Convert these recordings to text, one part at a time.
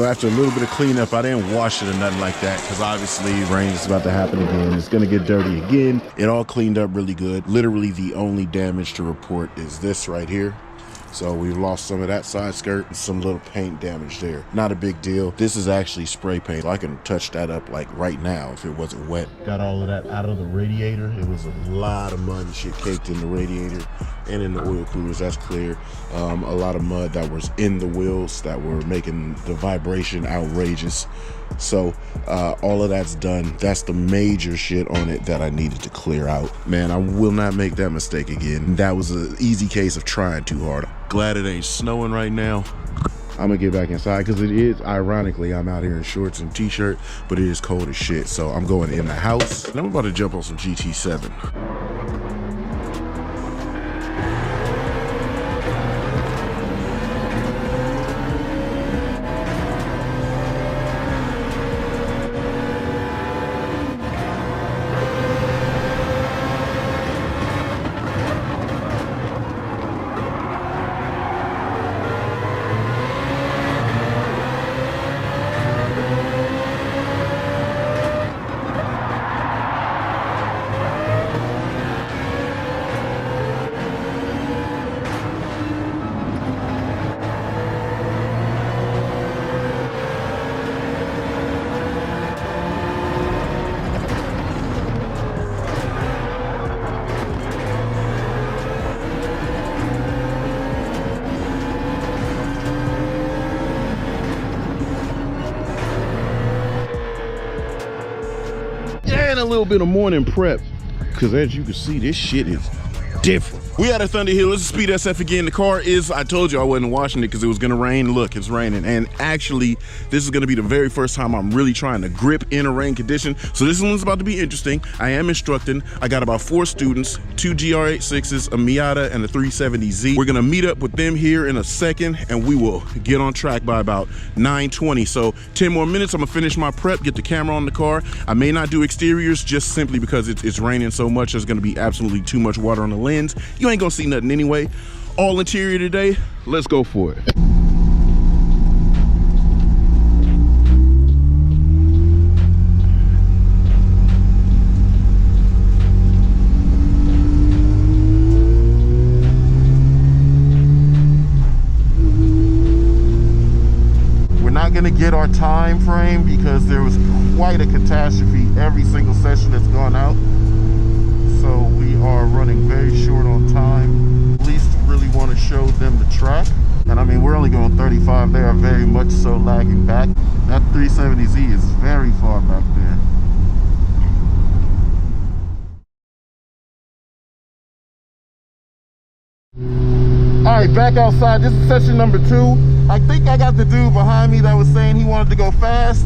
After a little bit of cleanup, I didn't wash it or nothing like that because obviously rain is about to happen again. It's gonna get dirty again. It all cleaned up really good. Literally the only damage to report is this right here. So we've lost some of that side skirt and some little paint damage there. Not a big deal. This is actually spray paint. I can touch that up like right now if it wasn't wet. Got all of that out of the radiator. It was a lot of mud and shit caked in the radiator and in the oil coolers. That's clear. A lot of mud that was in the wheels that were making the vibration outrageous. So all of that's done. That's the major shit on it that I needed to clear out. Man, I will not make that mistake again. That was an easy case of trying too hard. Glad it ain't snowing right now. I'm gonna get back inside because it is, ironically, I'm out here in shorts and t-shirt, but it is cold as shit. So I'm going in the house and I'm about to jump on some GT7. And a little bit of morning prep because as you can see, this shit is different. We out of Thunder Hill. This is SpeedSF again. The car is, I told you I wasn't washing it because it was gonna rain. Look, it's raining. And actually, this is gonna be the very first time I'm really trying to grip in a rain condition. So this one's about to be interesting. I am instructing. I got about 4 students, 2 GR86s, a Miata, and a 370Z. We're gonna meet up with them here in a second and we will get on track by about 9:20. So 10 more minutes, I'm gonna finish my prep, get the camera on the car. I may not do exteriors just simply because it's raining so much. There's gonna be absolutely too much water on the lens. You ain't gonna see nothing anyway. All interior today, let's go for it. We're not gonna get our time frame because there was quite a catastrophe every single session that's gone out. So we are running very short on time. At least really want to show them the track. And I mean, we're only going 35. They are very much so lagging back. That 370Z is very far back there. All right, back outside. This is session number 2. I think I got the dude behind me that was saying he wanted to go fast.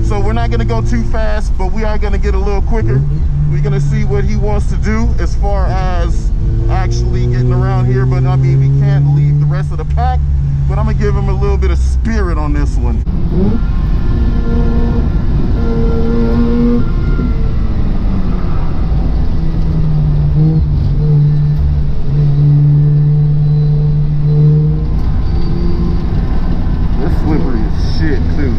So we're not gonna go too fast, but we are gonna get a little quicker. We're gonna see what he wants to do as far as actually getting around here. But I mean, we can't leave the rest of the pack, but I'm gonna give him a little bit of spirit on this one. This slippery as shit too.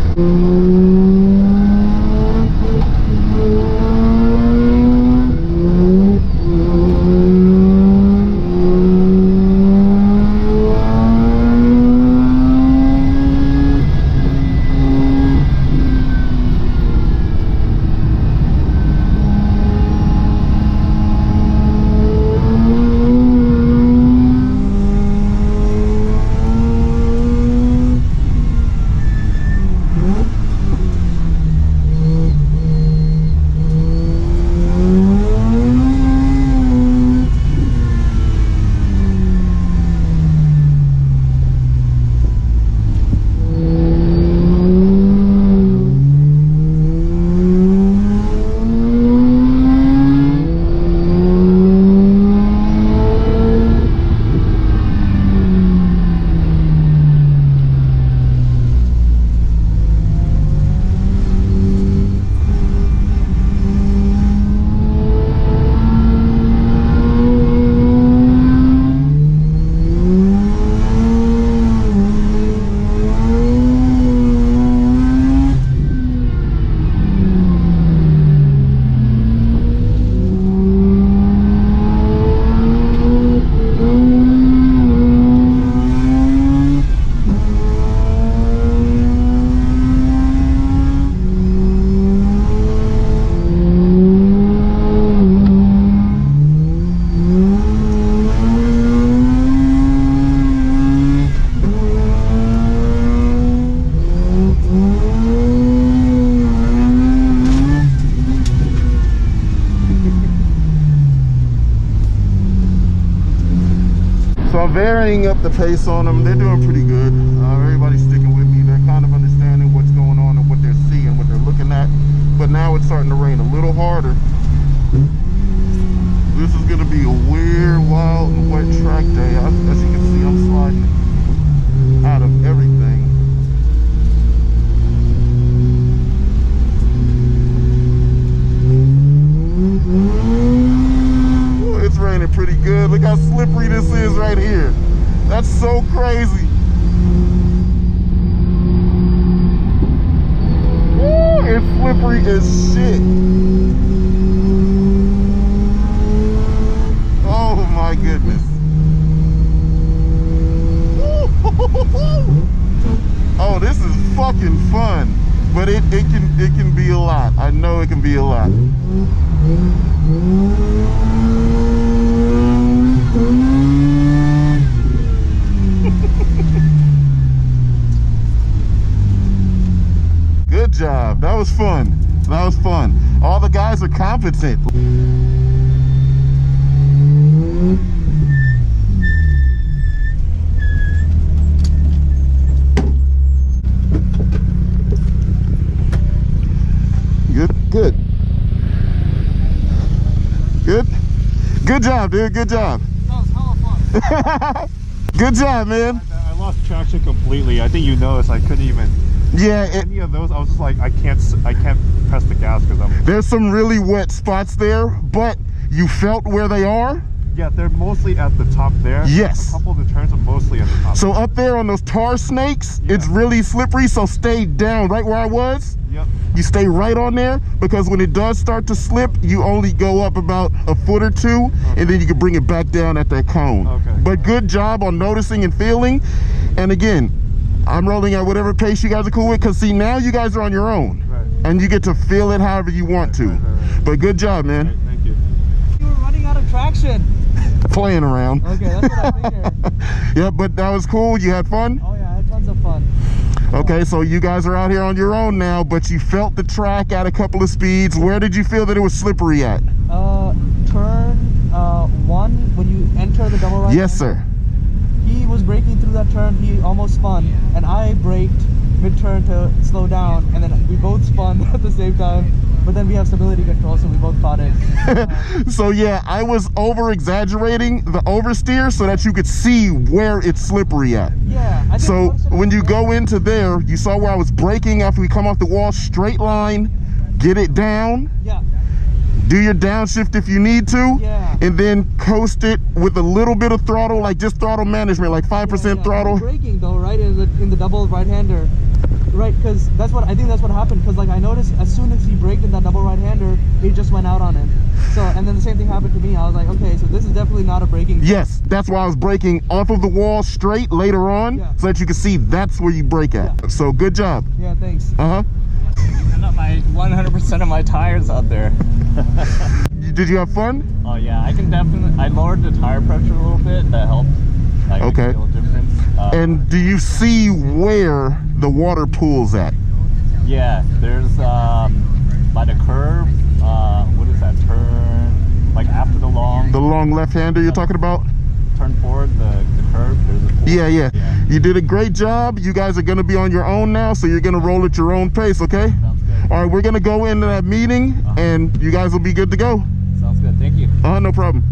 varying up the pace on them. They're doing pretty good. Everybody's sticking with me. They're kind of understanding what's going on and what they're seeing, what they're looking at. But now it's starting to rain a little harder. This is going to be a weird, wild, and wet track day. As you can see, I'm sliding out of everything. Ooh, it's raining pretty good. Look how slippery this is right here. That's so crazy. Ooh, it's slippery as shit. Oh my goodness. Oh, this is fucking fun. But it can be a lot. I know it can be a lot. Good job. That was fun. That was fun. All the guys are competent. Good. Good job, dude. Good job. That was hella fun. Good job, man. I lost traction completely. I think you noticed I couldn't even. Yeah. Any of those, I was just like, I can't press the gas because I'm. There's some really wet spots there, but you felt where they are. Yeah, they're mostly at the top there. Yes. A couple of the turns are mostly at the top. So up there on those tar snakes, yeah, it's really slippery. So stay down right where I was. Yep. You stay right on there, because when it does start to slip, you only go up about a foot or two, okay, and then you can bring it back down at that cone. Okay. But good job on noticing and feeling. And again, I'm rolling at whatever pace you guys are cool with, because see, now you guys are on your own. Right. And you get to feel it however you want to. Right. But good job, man. Right, thank you. You were running out of traction. Playing around. Okay, that's what I figured. Yeah, but that was cool. You had fun? Oh yeah, I had tons of fun. Okay, so you guys are out here on your own now, but you felt the track at a couple of speeds. Where did you feel that it was slippery at? Turn 1, when you enter the double right. Yes, sir. He was braking through that turn. He almost spun, and I braked mid-turn to slow down, and then we both spun at the same time. But then we have stability control, so we both caught it. So yeah, I was over-exaggerating the oversteer so that you could see where it's slippery at. Yeah. I think so when you go into there, you saw where I was braking after we come off the wall, straight line, get it down. Yeah. Do your downshift if you need to. Yeah. And then coast it with a little bit of throttle, like just throttle management, like 5% throttle. Braking though, right, in the double right-hander. Right, because I think that's what happened, because like I noticed as soon as he braked in that double right-hander, it just went out on him. So, and then the same thing happened to me. I was like, okay, so this is definitely not a braking. Yes, that's why I was braking off of the wall straight later on, yeah, so that you can see that's where you brake at. Yeah. So good job. Yeah, thanks. Uh-huh. I got my 100% of my tires out there. Did you have fun? Oh yeah, I lowered the tire pressure a little bit. That helped. Okay. Feel a difference. And do you see where the water pools at? Yeah, there's by the curve. What is that turn? Like after the long left-hander you're talking about? Turn forward, the curve. There's a pool. Yeah. You did a great job. You guys are going to be on your own now, so you're going to roll at your own pace, okay? Sounds good. All right, we're going to go into that meeting, and you guys will be good to go. Sounds good. Thank you. No problem.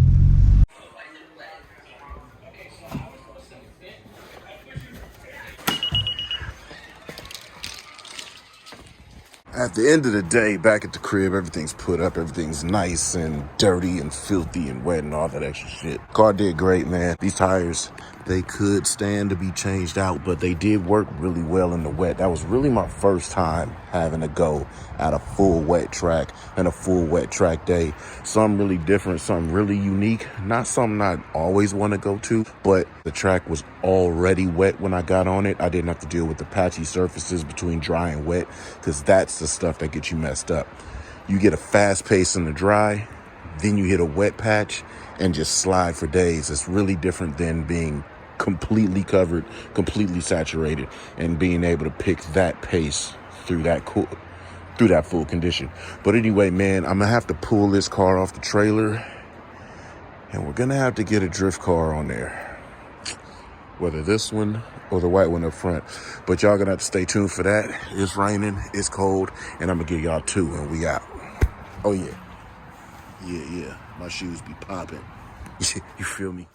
At the end of the day, back at the crib, everything's put up, everything's nice and dirty and filthy and wet and all that extra shit. Car did great, man. These tires, they could stand to be changed out, but they did work really well in the wet. That was really my first time having to go at a full wet track and a full wet track day. Something really different, something really unique. Not something I always want to go to, but the track was already wet when I got on it. I didn't have to deal with the patchy surfaces between dry and wet, because that's the stuff that gets you messed up. You get a fast pace in the dry, then you hit a wet patch and just slide for days. It's really different than being completely covered, completely saturated, and being able to pick that pace through that full condition. But anyway, man, I'm gonna have to pull this car off the trailer, and we're gonna have to get a drift car on there. whether this one or the white one up front. But y'all gonna have to stay tuned for that. It's raining, it's cold, and I'm gonna give y'all 2 and we out. Oh yeah. Yeah, my shoes be popping. You feel me?